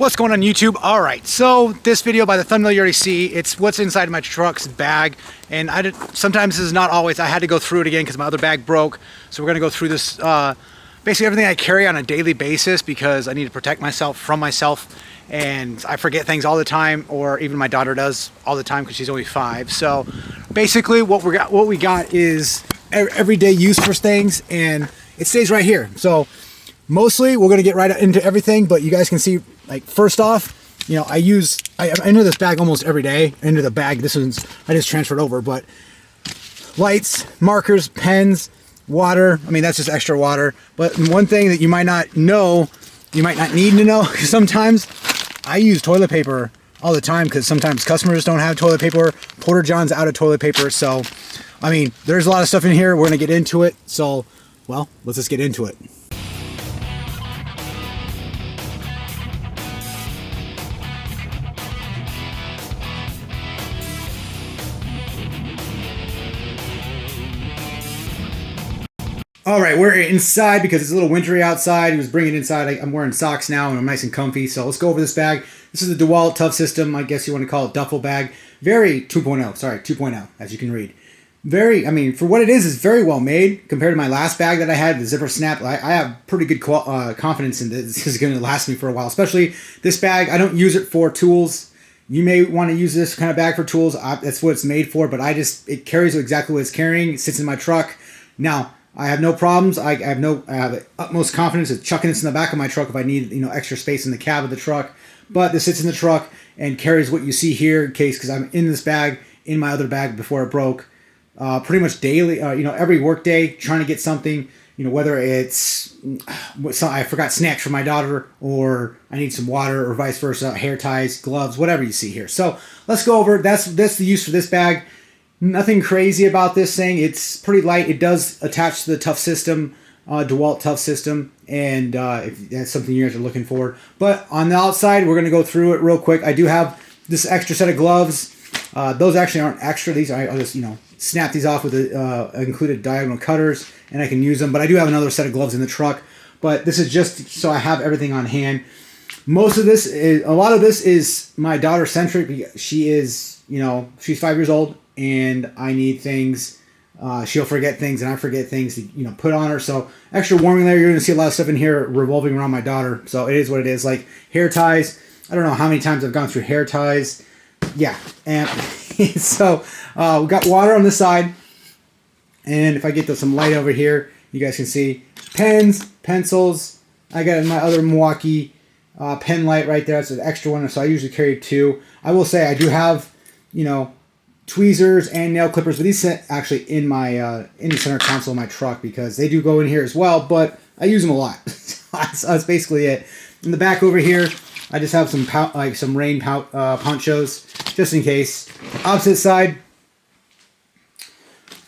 What's going on YouTube? All right, so this video, by the thumbnail you already see, it's what's inside my truck's bag, and sometimes this is not always. I had to go through it again because my other bag broke, so we're gonna go through this basically everything I carry on a daily basis because I need to protect myself from myself, and I forget things all the time, or even my daughter does all the time because she's only 5. So basically what we got is everyday use for things, and it stays right here. So mostly we're gonna get right into everything, but you guys can see, like, first off, you know, I enter this bag almost every day. Into the bag, this one's I just transferred over, but lights, markers, pens, water. I mean, that's just extra water. But one thing that you might not know, you might not need to know, sometimes I use toilet paper all the time because sometimes customers don't have toilet paper. Porta John's out of toilet paper. So, I mean, there's a lot of stuff in here. We're gonna get into it. So, well, let's just get into it. All right, we're inside because it's a little wintry outside. He was bringing it inside. I'm wearing socks now and I'm nice and comfy. So let's go over this bag. This is the Dewalt Toughsystem. I guess you want to call it duffel bag. Very 2.0. Sorry, 2.0, as you can read. Very, I mean, for what it is very well made compared to my last bag that I had, the zipper snap. I have pretty good confidence in this is going to last me for a while. Especially this bag. I don't use it for tools. You may want to use this kind of bag for tools. That's what it's made for. But it carries exactly what it's carrying. It sits in my truck. Now, I have no problems. I have utmost confidence of chucking this in the back of my truck if I need, you know, extra space in the cab of the truck. But this sits in the truck and carries what you see here in case, because I'm in this bag, in my other bag before it broke, pretty much daily, you know, every work day, trying to get something, you know, whether it's, I forgot snacks for my daughter, or I need some water, or vice versa, hair ties, gloves, whatever you see here. So let's go over, that's the use for this bag. Nothing crazy about this thing. It's pretty light. It does attach to the Toughsystem, Dewalt Toughsystem, and if that's something you guys are looking for. But on the outside, we're going to go through it real quick. I do have this extra set of gloves. Those actually aren't extra. These I'll just, you know, snap these off with the included diagonal cutters, and I can use them. But I do have another set of gloves in the truck. But this is just so I have everything on hand. Most of this is, a lot of this is my daughter centric. She is, you know, she's 5 years old. And I need things, she'll forget things and I forget things to, you know, put on her. So extra warming layer, you're going to see a lot of stuff in here revolving around my daughter. So it is what it is. Like hair ties. I don't know how many times I've gone through hair ties. Yeah. And so we got water on this side. And if I get some light over here, you guys can see pens, pencils. I got my other Milwaukee pen light right there. That's an extra one. So I usually carry 2. I will say I do have, you know, tweezers and nail clippers, but these sit actually in my in the center console of my truck because they do go in here as well, but I use them a lot. So that's basically it. In the back over here, I just have some rain ponchos just in case. Opposite side,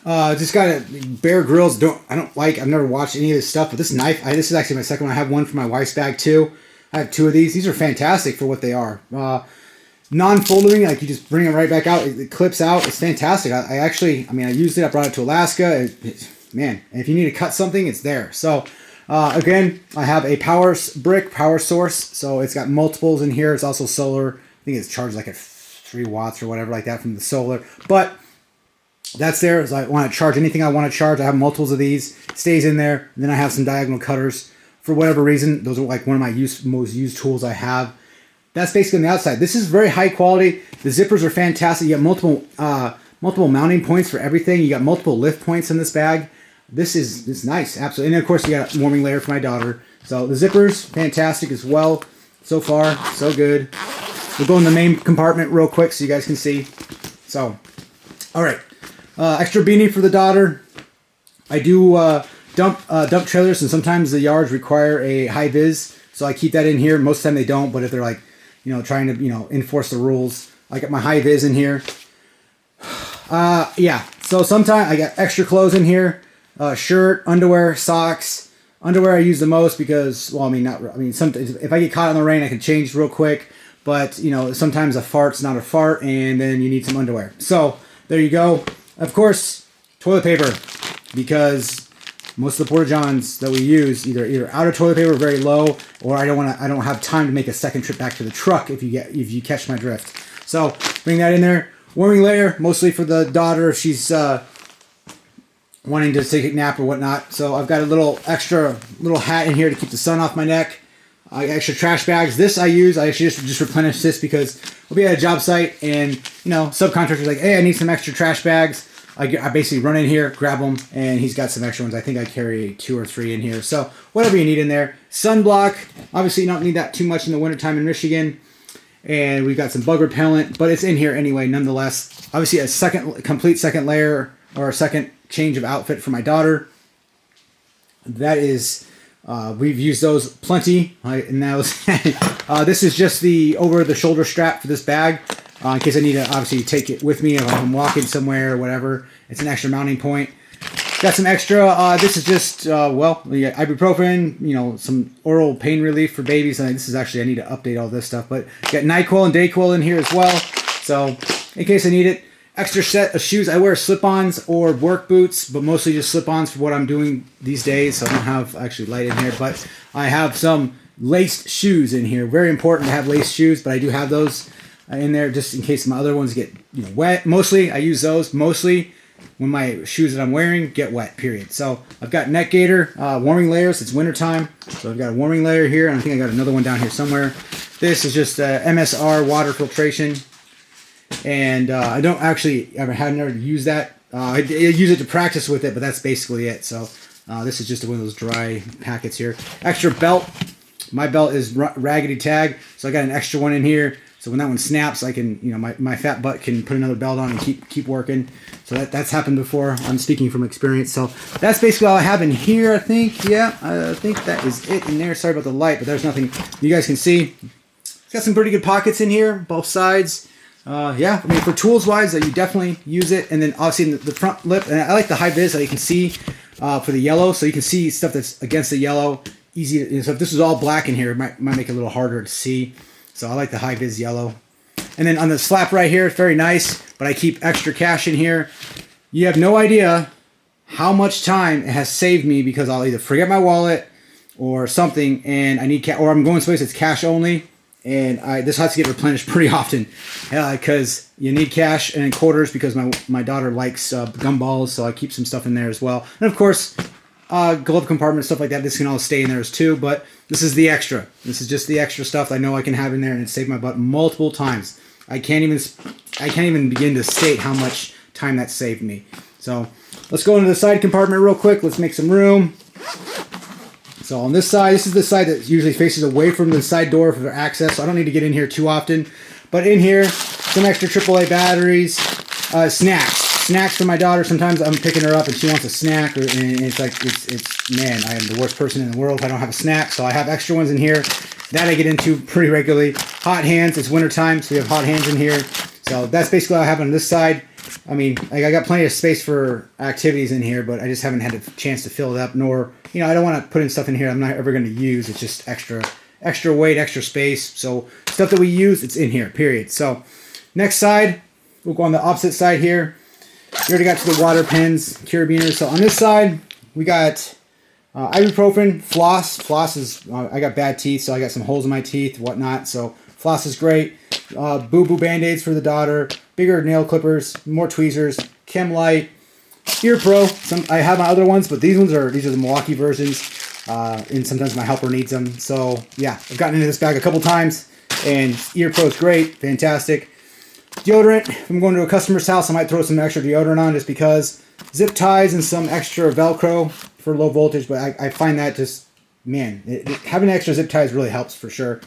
just got Bear Grylls. I've never watched any of this stuff, but this knife, this is actually my second one. I have one for my wife's bag too. I have 2 of these. These are fantastic for what they are. Non-folding, like you just bring it right back out. It clips out. It's fantastic. I used it. I brought it to Alaska. Man, and if you need to cut something, it's there. So, again, I have a power source. So it's got multiples in here. It's also solar. I think it's charged like at 3 watts or whatever like that from the solar. But that's there. So I want to charge anything I want to charge. I have multiples of these. It stays in there. And then I have some diagonal cutters. For whatever reason, those are like one of my most used tools I have. That's basically on the outside. This is very high quality. The zippers are fantastic. You got multiple mounting points for everything. You got multiple lift points in this bag. This is nice, absolutely. And of course, you got a warming layer for my daughter. So the zippers, fantastic as well. So far, so good. We'll go in the main compartment real quick so you guys can see. So, all right. Extra beanie for the daughter. I do dump trailers, and sometimes the yards require a high vis. So I keep that in here. Most of the time they don't, but if they're like, you know, trying to, you know, enforce the rules. I got my high vis in here. Yeah. So sometimes I got extra clothes in here. Shirt, underwear, socks. Underwear I use the most because, well, sometimes if I get caught in the rain, I can change real quick. But, you know, sometimes a fart's not a fart, and then you need some underwear. So there you go. Of course, toilet paper, because most of the porta johns that we use either out of toilet paper, very low, or I don't have time to make a second trip back to the truck. If you catch my drift. So bring that in there. Warming layer mostly for the daughter if she's wanting to take a nap or whatnot. So I've got a little extra hat in here to keep the sun off my neck. Extra trash bags. This I use. I actually just replenish this because we'll be at a job site and subcontractors like, hey, I need some extra trash bags. I basically run in here, grab them, and he's got some extra ones. I think I carry 2 or 3 in here. So whatever you need in there. Sunblock. Obviously you don't need that too much in the wintertime in Michigan. And we've got some bug repellent, but it's in here anyway nonetheless. Obviously a complete second layer or a second change of outfit for my daughter. That is, we've used those plenty. And now this is just the over-the-shoulder strap for this bag. In case I need to obviously take it with me if I'm walking somewhere or whatever. It's an extra mounting point. Got some extra. This is just, ibuprofen, some oral pain relief for babies. And this is actually, I need to update all this stuff. But got NyQuil and DayQuil in here as well. So in case I need it. Extra set of shoes. I wear slip-ons or work boots, but mostly just slip-ons for what I'm doing these days. So I don't have actually light in here. But I have some laced shoes in here. Very important to have laced shoes, but I do have those in there just in case my other ones get wet. Mostly I use those mostly when my shoes that I'm wearing get wet, period. So I've got neck gaiter, warming layers. It's wintertime, so I've got a warming layer here, and I think I got another one down here somewhere. This is just MSR water filtration, and I don't actually never used that. I use it to practice with it, but that's basically it. So this is just one of those dry packets here. Extra belt. My belt is raggedy tag, so I got an extra one in here. So when that one snaps, I can, my fat butt can put another belt on and keep working. So that's happened before. I'm speaking from experience. So that's basically all I have in here, I think. Yeah, I think that is it in there. Sorry about the light, but there's nothing you guys can see. It's got some pretty good pockets in here, both sides. Yeah, I mean, for tools-wise, you definitely use it. And then obviously the front lip, and I like the high vis that you can see for the yellow. So you can see stuff that's against the yellow. Easy. So if this was all black in here, it might make it a little harder to see. So I like the high vis yellow. And then on the slap right here, it's very nice, but I keep extra cash in here. You have no idea how much time it has saved me because I'll either forget my wallet or something, and I need or I'm going someplace that's cash only, and this has to get replenished pretty often because you need cash and quarters because my daughter likes gumballs, so I keep some stuff in there as well. And of course, glove compartment, stuff like that. This can all stay in there too, but this is the extra. This is just the extra stuff I know I can have in there, and it saved my butt multiple times. I can't even begin to state how much time that saved me. So let's go into the side compartment real quick. Let's make some room. So on this side, this is the side that usually faces away from the side door for access. So I don't need to get in here too often. But in here, some extra AAA batteries, snacks for my daughter. Sometimes I'm picking her up and she wants a snack, and it's like, man, I am the worst person in the world if I don't have a snack. So I have extra ones in here that I get into pretty regularly. Hot hands, it's wintertime, so we have hot hands in here. So that's basically what I have on this side. I mean, I got plenty of space for activities in here, but I just haven't had a chance to fill it up, nor, I don't want to put in stuff in here I'm not ever going to use. It's just extra weight, extra space. So stuff that we use, it's in here, period. So next side, we'll go on the opposite side here. We already got to the water pens, carabiners. So on this side, we got ibuprofen, floss. Floss is, I got bad teeth, so I got some holes in my teeth, whatnot. So floss is great. Boo-boo Band-Aids for the daughter. Bigger nail clippers, more tweezers, Chem Light, Ear Pro. I have my other ones, but these are the Milwaukee versions. And sometimes my helper needs them. So yeah, I've gotten into this bag a couple times, and Ear Pro is great, fantastic. Deodorant. If I'm going to a customer's house, I might throw some extra deodorant on just because. Zip ties and some extra Velcro for low voltage, but I find that just, man, having extra zip ties really helps for sure.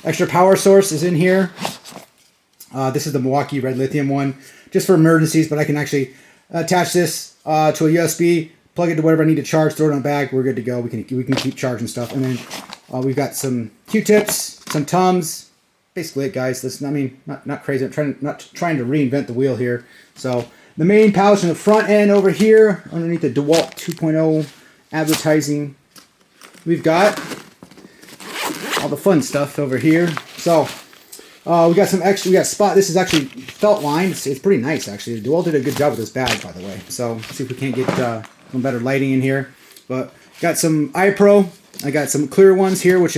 Extra power source is in here. This is the Milwaukee red lithium one, just for emergencies, but I can actually attach this to a USB, plug it to whatever I need to charge, throw it in a bag, we're good to go. We can keep charging stuff. And then we've got some Q-tips, some Tums. Basically it, guys. This, not crazy. I'm not trying to reinvent the wheel here. So the main pouch in the front end over here, underneath the Dewalt 2.0 advertising, we've got all the fun stuff over here. So we got some extra. We got spot. This is actually felt lined. It's pretty nice actually. Dewalt did a good job with this bag, by the way. So let's see if we can't get some better lighting in here. But got some iPro. I got some clear ones here, which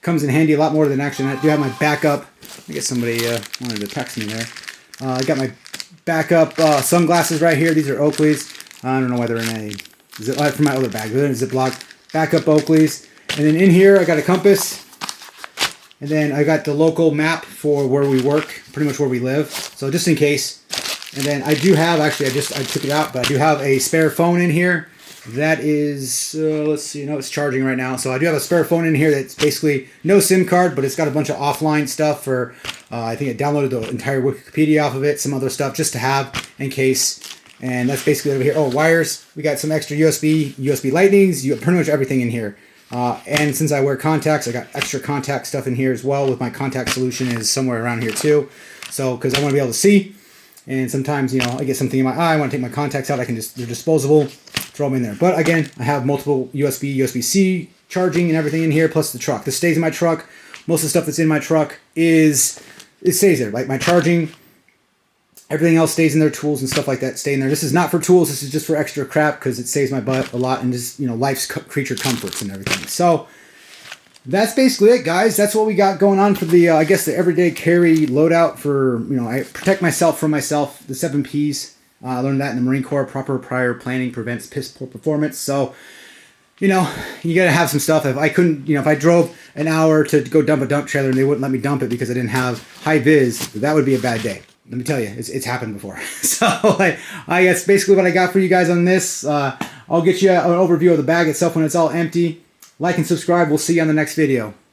comes in handy a lot more than actually. I do have my backup. I guess somebody wanted to text me there. I got my backup sunglasses right here. These are Oakley's. I don't know whether in a from my other bag. They're in a Ziploc. Backup Oakley's. And then in here I got a compass. And then I got the local map for where we work, pretty much where we live. So just in case. And then I do have, actually I took it out, but I do have a spare phone in here. That is, let's see, no, it's charging right now. So I do have a spare phone in here that's basically no SIM card, but it's got a bunch of offline stuff for, I think I downloaded the entire Wikipedia off of it, some other stuff just to have in case. And that's basically over here. Oh, wires. We got some extra USB lightnings. You have pretty much everything in here. And since I wear contacts, I got extra contact stuff in here as well. With my contact solution is somewhere around here too. So, because I want to be able to see. And sometimes, you know, I get something in my eye, I want to take my contacts out, they're disposable, throw them in there. But again, I have multiple USB-C charging and everything in here, plus the truck. This stays in my truck. Most of the stuff that's in my truck it stays there. Like my charging, everything else stays in there, tools and stuff like that stay in there. This is not for tools, this is just for extra crap because it saves my butt a lot and just, you know, life's creature comforts and everything. So that's basically it, guys. That's what we got going on for the, I guess, the everyday carry loadout for, you know, I protect myself from myself, the 7 Ps. I learned that in the Marine Corps. Proper prior planning prevents piss poor performance. So, you know, you got to have some stuff. If I couldn't, you know, if I drove an hour to go dump a dump trailer and they wouldn't let me dump it because I didn't have high vis, that would be a bad day. Let me tell you, it's happened before. So I guess basically what I got for you guys on this. I'll get you an overview of the bag itself when it's all empty. Like and subscribe. We'll see you on the next video.